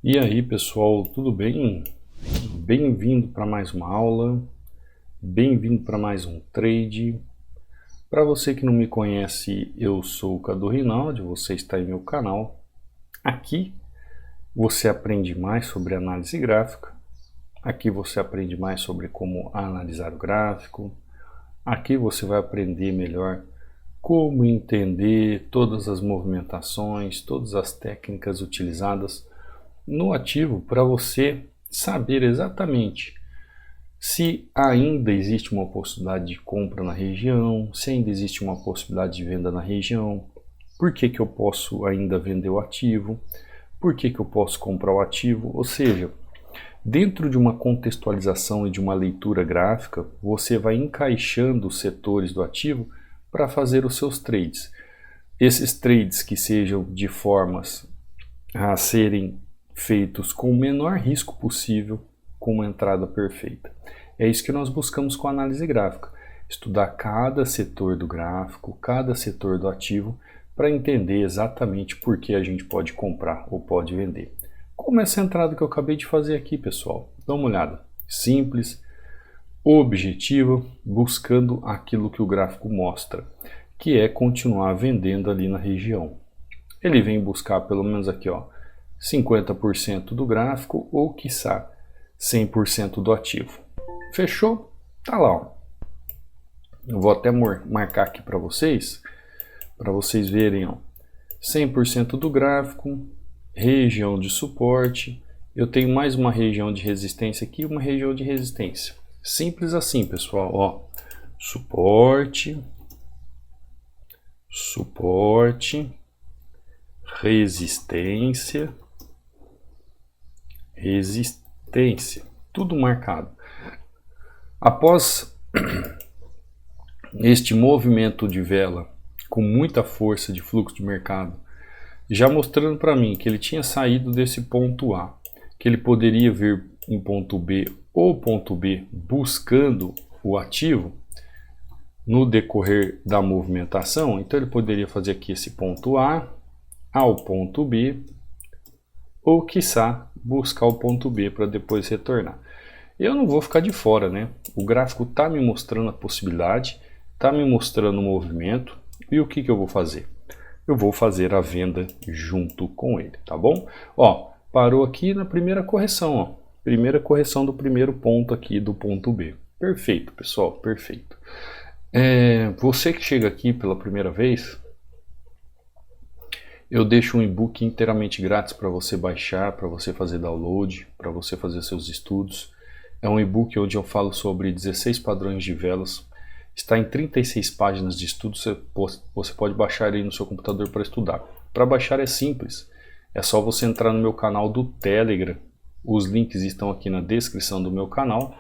E aí pessoal, tudo bem? Bem-vindo para mais uma aula, bem-vindo para mais um trade. Para você que não me conhece, eu sou o Cadu Rinaldi, você está em meu canal. Aqui você aprende mais sobre análise gráfica, aqui você aprende mais sobre como analisar o gráfico, aqui você vai aprender melhor como entender todas as movimentações, todas as técnicas utilizadas no ativo para você saber exatamente se ainda existe uma possibilidade de compra na região, se ainda existe uma possibilidade de venda na região, por que eu posso ainda vender o ativo, por que eu posso comprar o ativo, ou seja, dentro de uma contextualização e de uma leitura gráfica, você vai encaixando os setores do ativo para fazer os seus trades. Esses trades que sejam de formas a serem feitos com o menor risco possível, com uma entrada perfeita. É isso que nós buscamos com a análise gráfica, estudar cada setor do gráfico, cada setor do ativo, para entender exatamente por que a gente pode comprar ou pode vender. Como essa entrada que eu acabei de fazer aqui, pessoal, dá uma olhada. Simples, objetiva, buscando aquilo que o gráfico mostra, que é continuar vendendo ali na região. Ele vem buscar pelo menos aqui, ó, 50% do gráfico ou, quiçá, 100% do ativo. Fechou? Tá lá. Ó. Eu vou até marcar aqui para vocês verem, ó, 100% do gráfico, região de suporte. Eu tenho mais uma região de resistência aqui, uma região de resistência. Simples assim, pessoal. Ó, suporte, suporte, resistência, resistência, tudo marcado. Após este movimento de vela com muita força de fluxo de mercado, já mostrando para mim que ele tinha saído desse ponto A, que ele poderia vir em ponto B ou ponto B buscando o ativo no decorrer da movimentação, então ele poderia fazer aqui esse ponto A ao ponto B, ou quiçá buscar o ponto B para depois retornar. Eu não vou ficar de fora, né? O gráfico está me mostrando a possibilidade, está me mostrando o movimento, e o que eu vou fazer? Eu vou fazer a venda junto com ele, tá bom? Ó, parou aqui na primeira correção, ó. Primeira correção do primeiro ponto aqui do ponto B. Perfeito, pessoal, perfeito. Você que chega aqui pela primeira vez, eu deixo um e-book inteiramente grátis para você baixar, para você fazer download, para você fazer seus estudos. É um e-book onde eu falo sobre 16 padrões de velas. Está em 36 páginas de estudo, você pode baixar aí no seu computador para estudar. Para baixar é simples, é só você entrar no meu canal do Telegram. Os links estão aqui na descrição do meu canal,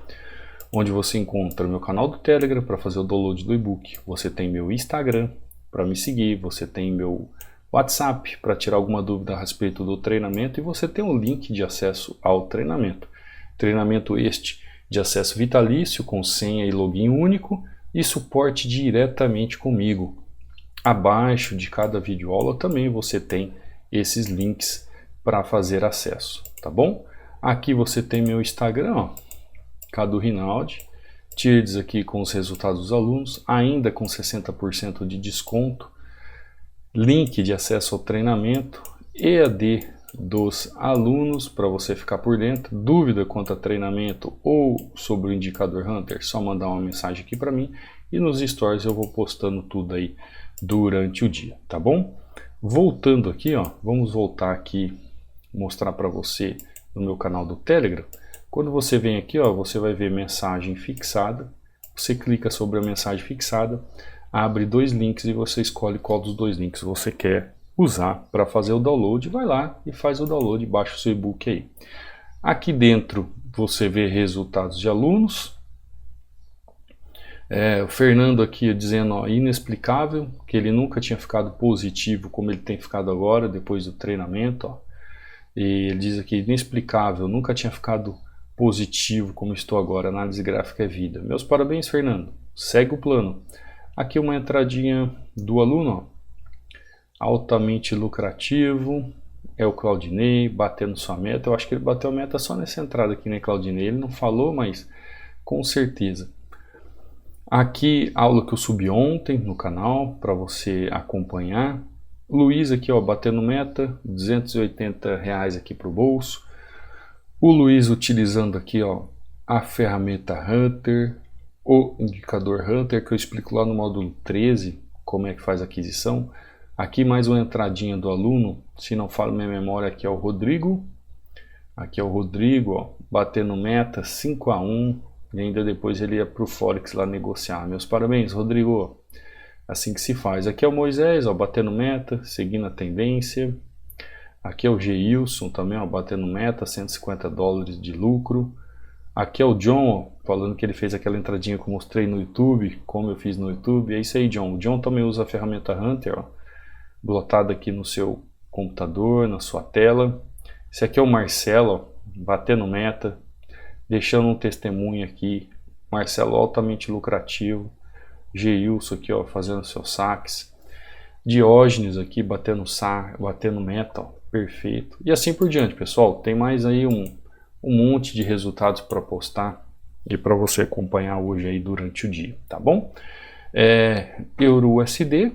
onde você encontra o meu canal do Telegram para fazer o download do e-book. Você tem meu Instagram para me seguir, você tem meu WhatsApp para tirar alguma dúvida a respeito do treinamento e você tem um link de acesso ao treinamento. Treinamento este de acesso vitalício com senha e login único e suporte diretamente comigo. Abaixo de cada videoaula também você tem esses links para fazer acesso, tá bom? Aqui você tem meu Instagram, ó, Cadu Rinaldi, trades aqui com os resultados dos alunos, ainda com 60% de desconto. Link de acesso ao treinamento, EAD dos alunos para você ficar por dentro. Dúvida quanto a treinamento ou sobre o indicador Hunter, só mandar uma mensagem aqui para mim e nos stories eu vou postando tudo aí durante o dia, tá bom? Voltando aqui, ó, vamos voltar aqui mostrar para você no meu canal do Telegram. Quando você vem aqui, ó, você vai ver mensagem fixada. Você clica sobre a mensagem fixada, abre dois links e você escolhe qual dos dois links você quer usar para fazer o download. Vai lá e faz o download, baixa o seu e-book aí. Aqui dentro você vê resultados de alunos. O Fernando aqui dizendo, ó, inexplicável, que ele nunca tinha ficado positivo como ele tem ficado agora, depois do treinamento. Ó. E ele diz aqui, inexplicável, nunca tinha ficado positivo como estou agora, análise gráfica é vida. Meus parabéns, Fernando, segue o plano. Aqui uma entradinha do aluno, ó. Altamente lucrativo, é o Claudinei batendo sua meta. Eu acho que ele bateu a meta só nessa entrada aqui, né, Claudinei? Ele não falou, mas com certeza. Aqui, aula que eu subi ontem no canal para você acompanhar. Luiz aqui, ó, batendo meta, R$280 aqui pro bolso. O Luiz utilizando aqui, ó, a ferramenta Hunter, o indicador Hunter, que eu explico lá no módulo 13, como é que faz a aquisição. Aqui mais uma entradinha do aluno, se não falo minha memória, aqui é o Rodrigo. Aqui é o Rodrigo, ó, batendo meta 5-1, e ainda depois ele ia para o Forex lá negociar. Meus parabéns, Rodrigo. Assim que se faz. Aqui é o Moisés, ó, batendo meta, seguindo a tendência. Aqui é o Geilson também, ó, batendo meta, $150 de lucro. Aqui é o John, ó, falando que ele fez aquela entradinha que eu mostrei no YouTube, como eu fiz no YouTube. É isso aí, John. O John também usa a ferramenta Hunter, ó, botada aqui no seu computador, na sua tela. Esse aqui é o Marcelo, ó, batendo meta, deixando um testemunho aqui. Marcelo altamente lucrativo. Geilson aqui, ó, fazendo seus saques. Diógenes aqui batendo meta, ó, perfeito. E assim por diante, pessoal. Tem mais aí um monte de resultados para postar e para você acompanhar hoje aí durante o dia, tá bom? Euro USD.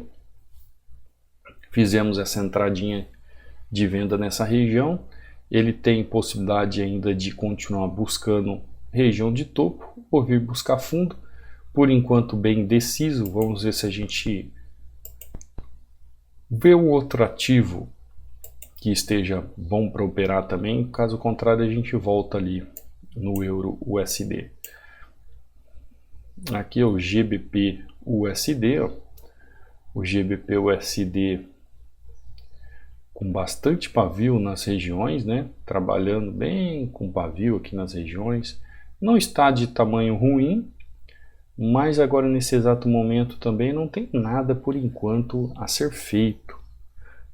Fizemos essa entradinha de venda nessa região. Ele tem possibilidade ainda de continuar buscando região de topo ou vir buscar fundo. Por enquanto bem indeciso. Vamos ver se a gente vê um outro ativo que esteja bom para operar também. Caso contrário, a gente volta ali no Euro USD. Aqui é o GBP USD. Ó. O GBP USD com bastante pavio nas regiões, né? Trabalhando bem com pavio aqui nas regiões. Não está de tamanho ruim, mas agora nesse exato momento também não tem nada por enquanto a ser feito.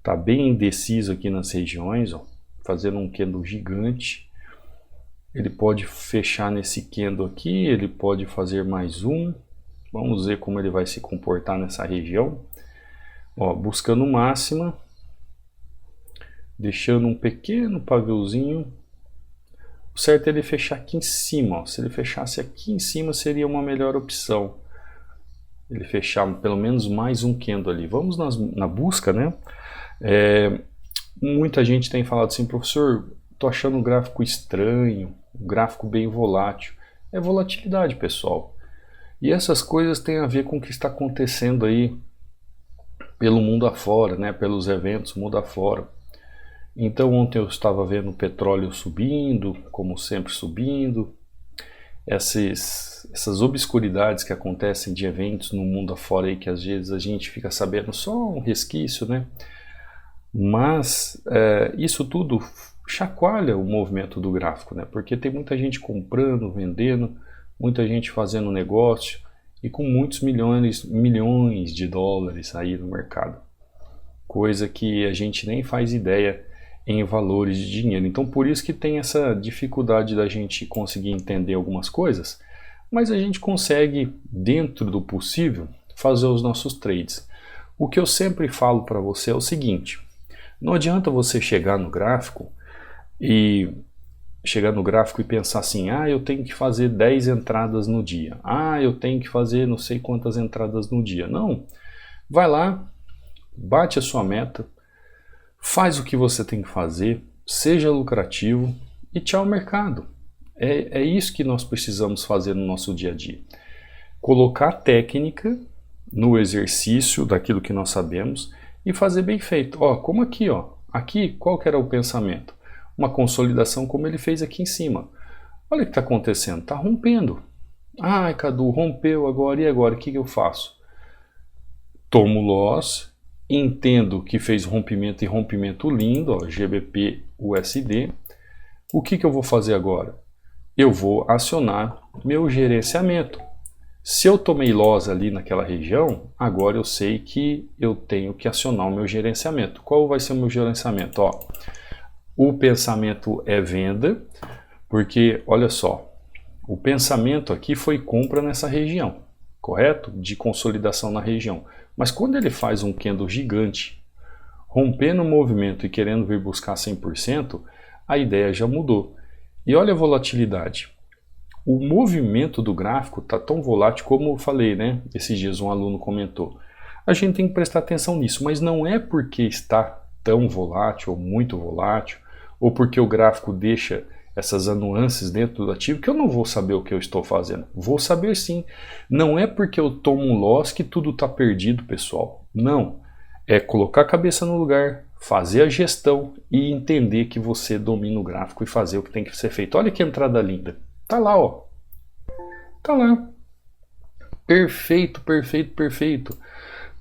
Tá bem indeciso aqui nas regiões, ó, fazendo um candle gigante. Ele pode fechar nesse candle aqui, ele pode fazer mais um. Vamos ver como ele vai se comportar nessa região. Ó, buscando máxima, deixando um pequeno paviozinho. O certo é ele fechar aqui em cima, ó. Se ele fechasse aqui em cima seria uma melhor opção. Ele fechar pelo menos mais um candle ali. Vamos na busca, né? Muita gente tem falado assim, professor, tô achando um gráfico estranho, um gráfico bem volátil. É volatilidade, pessoal. E essas coisas têm a ver com o que está acontecendo aí pelo mundo afora, né? Pelos eventos mundo afora. Então ontem eu estava vendo o petróleo subindo, como sempre subindo. Essas obscuridades que acontecem de eventos no mundo afora aí, que às vezes a gente fica sabendo só um resquício, né? Mas isso tudo chacoalha o movimento do gráfico, né? Porque tem muita gente comprando, vendendo, muita gente fazendo negócio e com muitos milhões de dólares aí no mercado. Coisa que a gente nem faz ideia em valores de dinheiro. Então por isso que tem essa dificuldade da gente conseguir entender algumas coisas, mas a gente consegue, dentro do possível, fazer os nossos trades. O que eu sempre falo para você é o seguinte: não adianta você chegar no gráfico e pensar assim, eu tenho que fazer 10 entradas no dia, eu tenho que fazer não sei quantas entradas no dia. Não, vai lá, bate a sua meta, faz o que você tem que fazer, seja lucrativo e tchau mercado. É isso que nós precisamos fazer no nosso dia a dia. Colocar técnica no exercício daquilo que nós sabemos e fazer bem feito. Ó, como aqui, ó. Aqui, qual que era o pensamento? Uma consolidação como ele fez aqui em cima. Olha o que está acontecendo, está rompendo. Cadu, rompeu agora, e agora? O que eu faço? Tomo loss, entendo que fez rompimento e rompimento lindo, ó, GBP USD. O que eu vou fazer agora? Eu vou acionar meu gerenciamento. Se eu tomei loss ali naquela região, agora eu sei que eu tenho que acionar o meu gerenciamento. Qual vai ser o meu gerenciamento? Ó, o pensamento é venda, porque olha só, o pensamento aqui foi compra nessa região, correto? De consolidação na região. Mas quando ele faz um candle gigante, rompendo o movimento e querendo vir buscar 100%, a ideia já mudou. E olha a volatilidade. O movimento do gráfico está tão volátil como eu falei, né? Esses dias um aluno comentou. A gente tem que prestar atenção nisso, mas não é porque está tão volátil ou muito volátil, ou porque o gráfico deixa essas nuances dentro do ativo que eu não vou saber o que eu estou fazendo. Vou saber sim. Não é porque eu tomo um loss que tudo está perdido, pessoal. Não. É colocar a cabeça no lugar, fazer a gestão e entender que você domina o gráfico e fazer o que tem que ser feito. Olha que entrada linda. Tá lá, ó. Tá lá. Perfeito, perfeito, perfeito.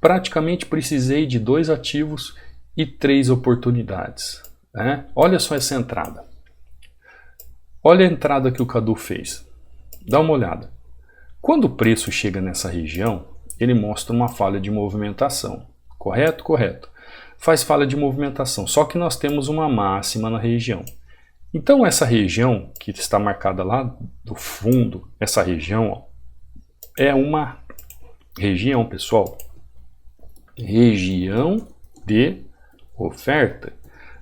Praticamente precisei de 2 ativos e 3 oportunidades, né? Olha só essa entrada. Olha a entrada que o Cadu fez. Dá uma olhada. Quando o preço chega nessa região, ele mostra uma falha de movimentação. Correto? Correto. Faz falha de movimentação, só que nós temos uma máxima na região. Então essa região que está marcada lá do fundo, essa região, ó, é uma região, pessoal, região de oferta,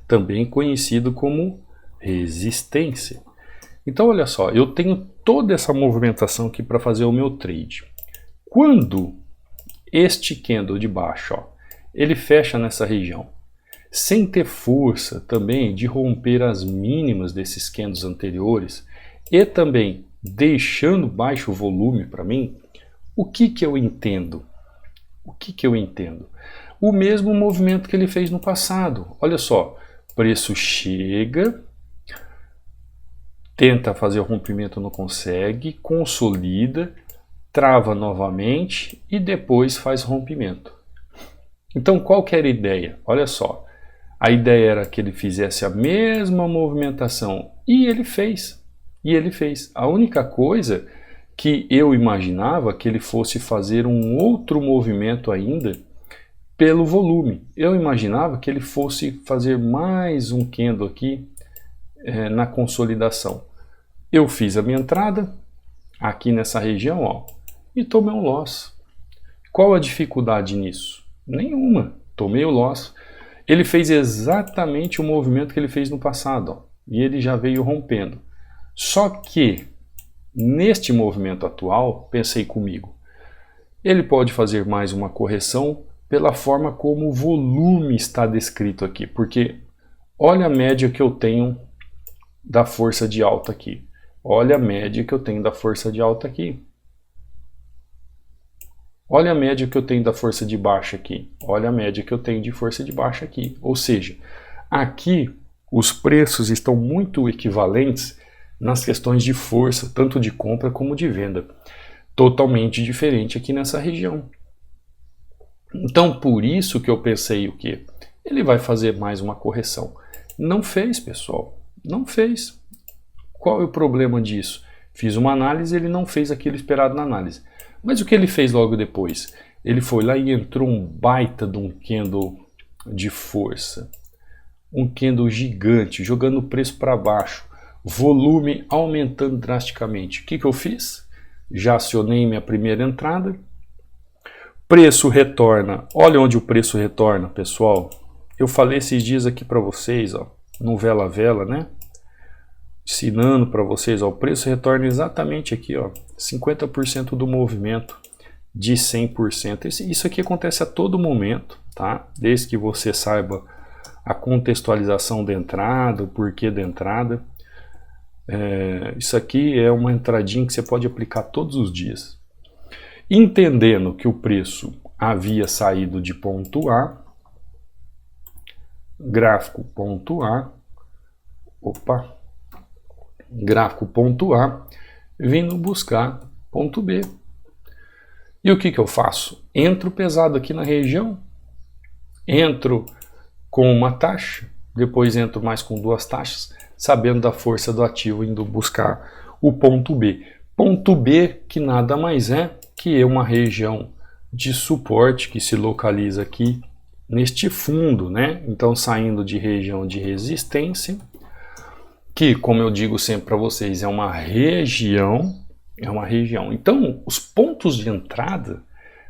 também conhecido como resistência. Então olha só, eu tenho toda essa movimentação aqui para fazer o meu trade. Quando este candle de baixo, ó, ele fecha nessa região, sem ter força também de romper as mínimas desses candles anteriores e também deixando baixo volume para mim, o que eu entendo? O que eu entendo? O mesmo movimento que ele fez no passado. Olha só, preço chega, tenta fazer o rompimento, não consegue, consolida, trava novamente e depois faz rompimento. Então qual que era a ideia? Olha só, a ideia era que ele fizesse a mesma movimentação e ele fez. E ele fez. A única coisa que eu imaginava que ele fosse fazer um outro movimento ainda pelo volume. Eu imaginava que ele fosse fazer mais um candle aqui na consolidação. Eu fiz a minha entrada aqui nessa região, ó, e tomei um loss. Qual a dificuldade nisso? Nenhuma. Tomei o loss. Ele fez exatamente o movimento que ele fez no passado, ó, e ele já veio rompendo. Só que neste movimento atual, pensei comigo, ele pode fazer mais uma correção pela forma como o volume está descrito aqui, porque olha a média que eu tenho da força de alta aqui. Olha a média que eu tenho da força de alta aqui. Olha a média que eu tenho da força de baixa aqui. Olha a média que eu tenho de força de baixa aqui. Ou seja, aqui os preços estão muito equivalentes nas questões de força, tanto de compra como de venda. Totalmente diferente aqui nessa região. Então, por isso que eu pensei o quê? Ele vai fazer mais uma correção. Não fez, pessoal. Não fez. Qual é o problema disso? Fiz uma análise, ele não fez aquilo esperado na análise. Mas o que ele fez logo depois? Ele foi lá e entrou um baita de um candle de força. Um candle gigante, jogando o preço para baixo. Volume aumentando drasticamente. O que eu fiz? Já acionei minha primeira entrada. Preço retorna. Olha onde o preço retorna, pessoal. Eu falei esses dias aqui para vocês, ó, no Vela Vela, né? Ensinando para vocês, ó, o preço retorna exatamente aqui, ó, 50% do movimento de 100%. Isso aqui acontece a todo momento, tá? Desde que você saiba a contextualização da entrada, o porquê da entrada. Isso aqui é uma entradinha que você pode aplicar todos os dias. Entendendo que o preço havia saído de ponto A, gráfico ponto A, gráfico ponto A, vindo buscar ponto B. E o que eu faço? Entro pesado aqui na região, entro com uma taxa, depois entro mais com 2 taxas, sabendo da força do ativo indo buscar o ponto B. Ponto B que nada mais é que uma região de suporte que se localiza aqui neste fundo, né? Então saindo de região de resistência, que como eu digo sempre para vocês, é uma região. Então os pontos de entrada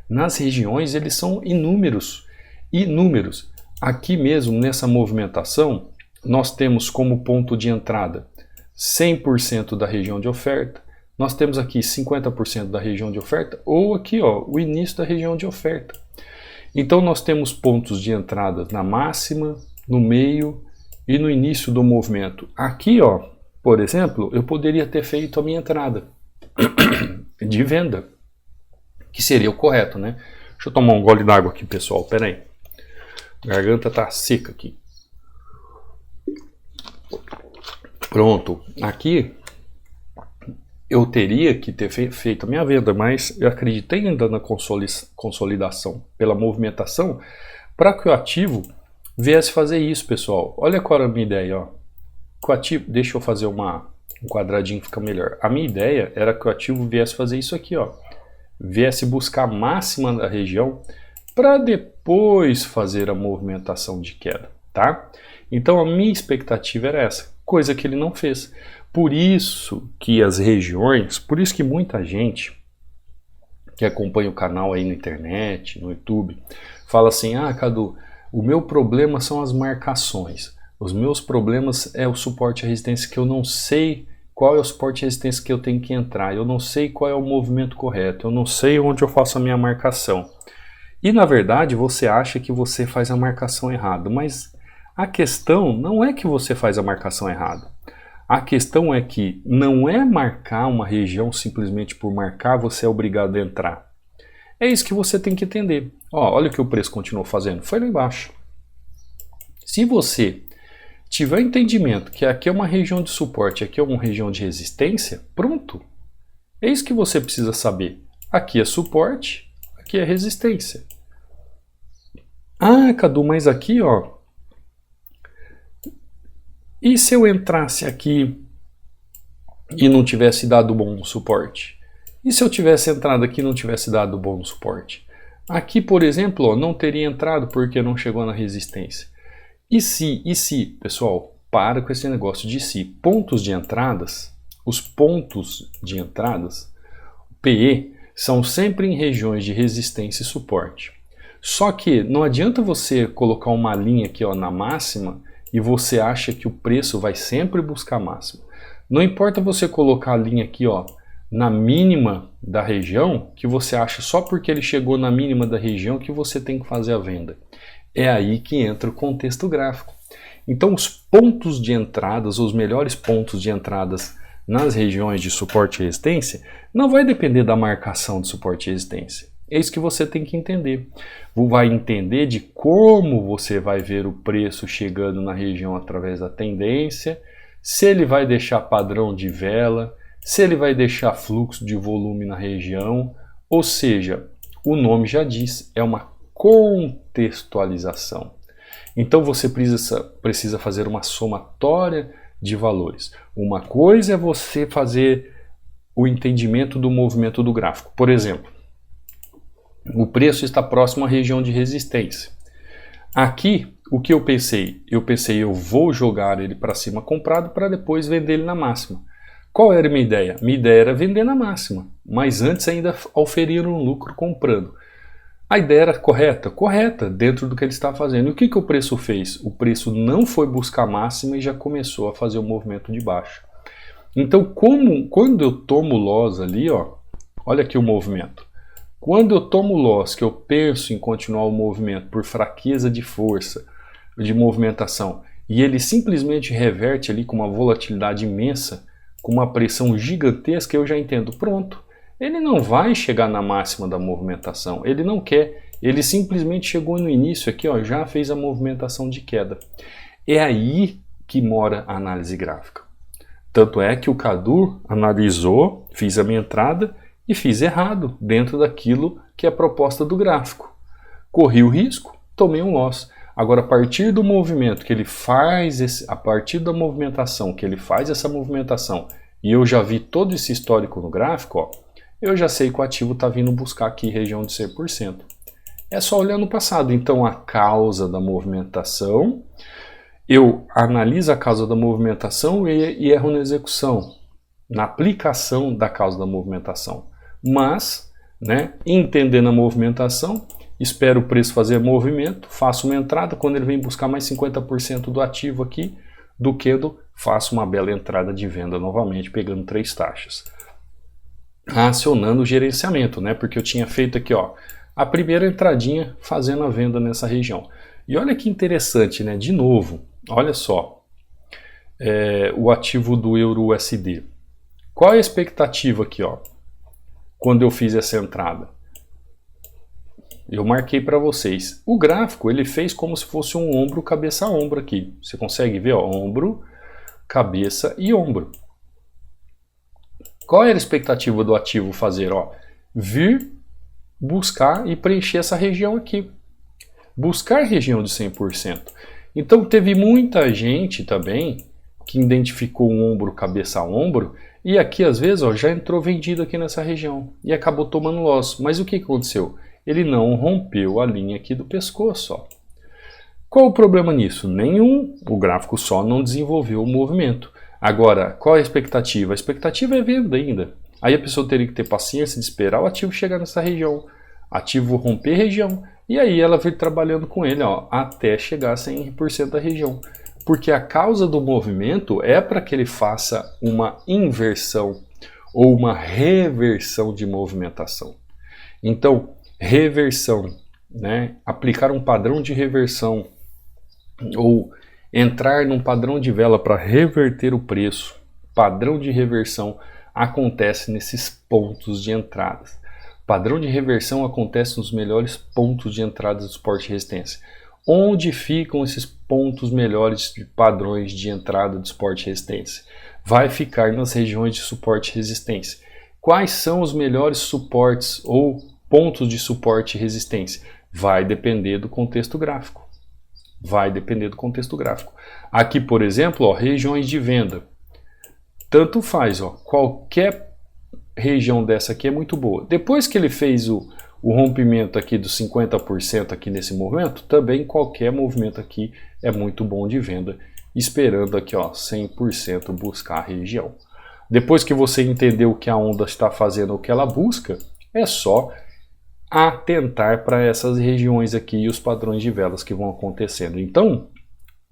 nas regiões eles são inúmeros. aqui mesmo nessa movimentação, nós temos como ponto de entrada 100% da região de oferta, nós temos aqui 50% da região de oferta, ou aqui ó, o início da região de oferta. Então nós temos pontos de entrada na máxima, no meio e no início do movimento. Aqui ó, por exemplo, eu poderia ter feito a minha entrada de venda, que seria o correto, né? Deixa eu tomar um gole d'água aqui, pessoal, pera aí. A garganta tá seca aqui. Pronto, aqui eu teria que ter feito a minha venda, mas eu acreditei ainda na consolidação pela movimentação para que o ativo viesse fazer isso, pessoal. Olha qual era a minha ideia, ó. O ativo, deixa eu fazer um quadradinho, fica melhor. A minha ideia era que o ativo viesse fazer isso aqui, ó. Viesse buscar a máxima da região para depois fazer a movimentação de queda, tá? Então a minha expectativa era essa, coisa que ele não fez. Por isso que as regiões, por isso que muita gente que acompanha o canal aí na internet, no YouTube, fala assim, ah, Cadu, o meu problema são as marcações. Os meus problemas é o suporte e resistência que eu não sei qual é o suporte e resistência que eu tenho que entrar, eu não sei qual é o movimento correto, eu não sei onde eu faço a minha marcação. E na verdade você acha que você faz a marcação errada, mas a questão não é que você faz a marcação errada. A questão é que não é marcar uma região simplesmente por marcar, você é obrigado a entrar. É isso que você tem que entender. Ó, olha o que o preço continuou fazendo, foi lá embaixo. Se você tiver entendimento que aqui é uma região de suporte, aqui é uma região de resistência, pronto. É isso que você precisa saber. Aqui é suporte, aqui é resistência. Ah, Cadu, mas aqui, ó. E se eu entrasse aqui e não tivesse dado bom suporte? E se eu tivesse entrado aqui e não tivesse dado bom suporte? Aqui, por exemplo, ó, não teria entrado porque não chegou na resistência. E se, pessoal, para com esse negócio de se. Pontos de entradas, os pontos de entradas, PE, são sempre em regiões de resistência e suporte. Só que não adianta você colocar uma linha aqui ó, na máxima e você acha que o preço vai sempre buscar máxima. Não importa você colocar a linha aqui ó, na mínima da região, que você acha só porque ele chegou na mínima da região que você tem que fazer a venda. É aí que entra o contexto gráfico. Então os pontos de entradas, os melhores pontos de entradas nas regiões de suporte e resistência, não vai depender da marcação de suporte e resistência. É isso que você tem que entender. Vai entender de como você vai ver o preço chegando na região através da tendência, se ele vai deixar padrão de vela, se ele vai deixar fluxo de volume na região, ou seja, o nome já diz, é uma contextualização. Então você precisa fazer uma somatória de valores. Uma coisa é você fazer o entendimento do movimento do gráfico. Por exemplo, o preço está próximo à região de resistência. Aqui, o que eu pensei? Eu vou jogar ele para cima comprado para depois vender ele na máxima. Qual era a minha ideia? Minha ideia era vender na máxima, mas antes ainda oferir um lucro comprando. A ideia era correta? Correta, dentro do que ele estava fazendo. E o que o preço fez? O preço não foi buscar máxima e já começou a fazer o movimento de baixo. Então, quando eu tomo loss ali, ó, olha aqui o movimento. Quando eu tomo loss, que eu penso em continuar o movimento por fraqueza de força, de movimentação, e ele simplesmente reverte ali com uma volatilidade imensa, com uma pressão gigantesca, eu já entendo, pronto. Ele não vai chegar na máxima da movimentação, ele não quer, ele simplesmente chegou no início aqui, ó, já fez a movimentação de queda. É aí que mora a análise gráfica. Tanto é que o Cadu analisou, fiz a minha entrada e fiz errado dentro daquilo que é a proposta do gráfico. Corri o risco, tomei um loss. Agora, a partir do movimento que ele faz, a partir da movimentação que ele faz essa movimentação, e eu já vi todo esse histórico no gráfico, ó, eu já sei que o ativo está vindo buscar aqui região de 100%. É só olhar no passado. Então, a causa da movimentação, eu analiso a causa da movimentação e erro na execução, na aplicação da causa da movimentação. Mas, né, entendendo a movimentação, espero o preço fazer movimento, faço uma entrada, quando ele vem buscar mais 50% do ativo aqui, do candle, faço uma bela entrada de venda novamente, pegando 3 taxas. Acionando o gerenciamento, né? Porque eu tinha feito aqui, ó, a primeira entradinha fazendo a venda nessa região. E olha que interessante, né? De novo, olha só, o ativo do Euro USD. Qual é a expectativa aqui, ó? Quando eu fiz essa entrada? Eu marquei para vocês. O gráfico ele fez como se fosse um ombro, cabeça a ombro aqui. Você consegue ver, ó, ombro, cabeça e ombro. Qual era a expectativa do ativo fazer? Ó, vir, buscar e preencher essa região aqui. Buscar região de 100%. Então teve muita gente também que identificou um ombro, cabeça a ombro, e aqui às vezes ó, já entrou vendido aqui nessa região e acabou tomando loss. Mas o que aconteceu? Ele não rompeu a linha aqui do pescoço. Ó. Qual o problema nisso? Nenhum, o gráfico só não desenvolveu o movimento. Agora, qual é a expectativa? A expectativa é venda ainda. Aí a pessoa teria que ter paciência de esperar o ativo chegar nessa região, ativo romper região, e aí ela vir trabalhando com ele ó, até chegar a 100% da região. Porque a causa do movimento é para que ele faça uma inversão ou uma reversão de movimentação. Então, reversão, né? Aplicar um padrão de reversão ou entrar num padrão de vela para reverter o preço, padrão de reversão acontece nesses pontos de entradas. Padrão de reversão acontece nos melhores pontos de entrada do suporte e resistência. Onde ficam esses pontos melhores de padrões de entrada do suporte e resistência? Vai ficar nas regiões de suporte e resistência. Quais são os melhores suportes ou pontos de suporte e resistência? Vai depender do contexto gráfico. Vai depender do contexto gráfico. Aqui, por exemplo, ó, regiões de venda. Tanto faz, ó, qualquer região dessa aqui é muito boa. Depois que ele fez o rompimento aqui dos 50% aqui nesse movimento, também qualquer movimento aqui é muito bom de venda, esperando aqui ó, 100% buscar a região. Depois que você entendeu o que a onda está fazendo, o que ela busca, é só atentar para essas regiões aqui e os padrões de velas que vão acontecendo. Então,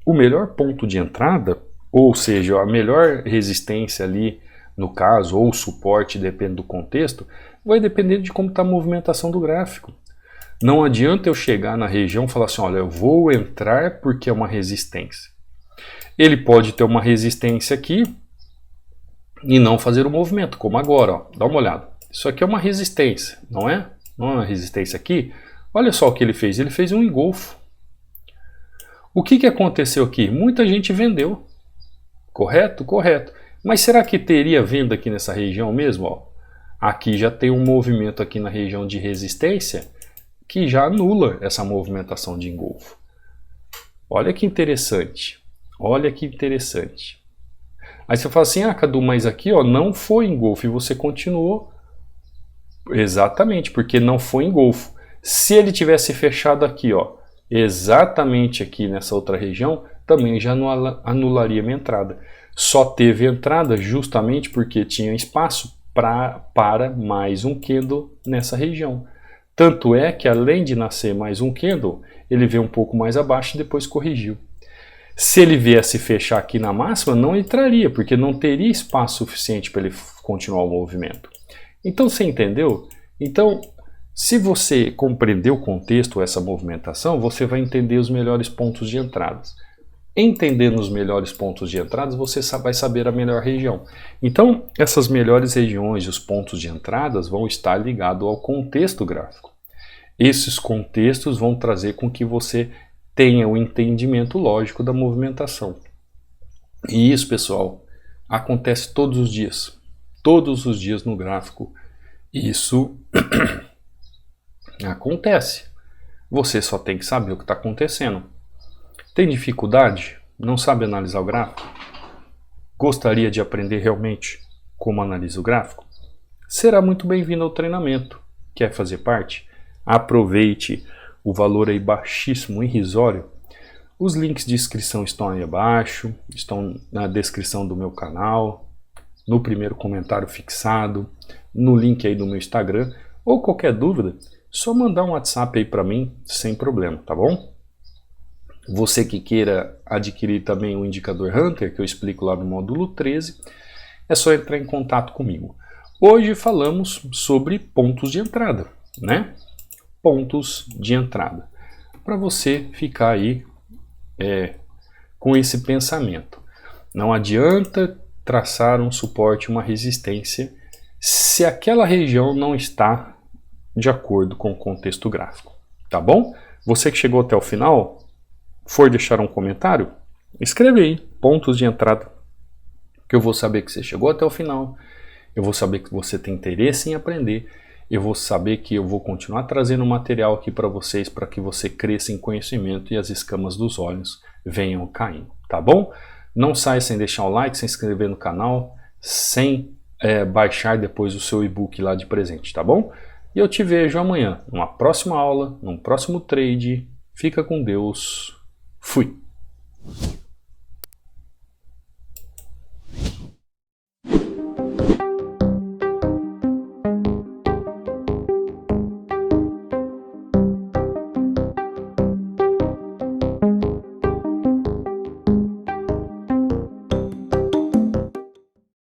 o melhor ponto de entrada, ou seja, a melhor resistência ali, no caso, ou suporte, depende do contexto, vai depender de como está a movimentação do gráfico. Não adianta eu chegar na região e falar assim, olha, eu vou entrar porque é uma resistência. Ele pode ter uma resistência aqui e não fazer o movimento, como agora, ó, dá uma olhada. Isso aqui é uma resistência, não é? Não é uma resistência aqui? Olha só o que ele fez um engolfo. O que aconteceu aqui? Muita gente vendeu, correto? Correto. Mas será que teria venda aqui nessa região mesmo? Ó? Aqui já tem um movimento aqui na região de resistência que já anula essa movimentação de engolfo. Olha que interessante. Olha que interessante. Aí você fala assim, ah, Cadu, mas aqui ó, não foi engolfo e você continuou. Exatamente, porque não foi engolfo. Se ele tivesse fechado aqui, ó, exatamente aqui nessa outra região, também já anularia minha entrada. Só teve entrada justamente porque tinha espaço para mais um candle nessa região. Tanto é que além de nascer mais um candle, ele veio um pouco mais abaixo e depois corrigiu. Se ele viesse fechar aqui na máxima, não entraria, porque não teria espaço suficiente para ele continuar o movimento. Então você entendeu? Então, se você compreender o contexto, essa movimentação, você vai entender os melhores pontos de entradas. Entendendo os melhores pontos de entradas, você vai saber a melhor região. Então, essas melhores regiões e os pontos de entradas vão estar ligados ao contexto gráfico. Esses contextos vão trazer com que você tenha o entendimento lógico da movimentação. E isso, pessoal, acontece todos os dias no gráfico. Isso acontece. Você só tem que saber o que está acontecendo. Tem dificuldade? Não sabe analisar o gráfico? Gostaria de aprender realmente como analisa o gráfico? Será muito bem-vindo ao treinamento. Quer fazer parte? Aproveite o valor aí baixíssimo, irrisório. Os links de inscrição estão aí abaixo, estão na descrição do meu canal, no primeiro comentário fixado, no link aí do meu Instagram, ou qualquer dúvida, só mandar um WhatsApp aí para mim, sem problema, tá bom? Você que queira adquirir também o indicador Hunter, que eu explico lá no módulo 13, é só entrar em contato comigo. Hoje falamos sobre pontos de entrada, né? Pontos de entrada. Para você ficar aí com esse pensamento. Não adianta traçar um suporte, uma resistência, se aquela região não está de acordo com o contexto gráfico, tá bom? Você que chegou até o final, for deixar um comentário, escreve aí, pontos de entrada, que eu vou saber que você chegou até o final, eu vou saber que você tem interesse em aprender, eu vou saber que eu vou continuar trazendo material aqui para vocês, para que você cresça em conhecimento e as escamas dos olhos venham caindo, tá bom? Não saia sem deixar o like, sem se inscrever no canal, sem baixar depois o seu e-book lá de presente, tá bom? E eu te vejo amanhã, numa próxima aula, num próximo trade. Fica com Deus. Fui!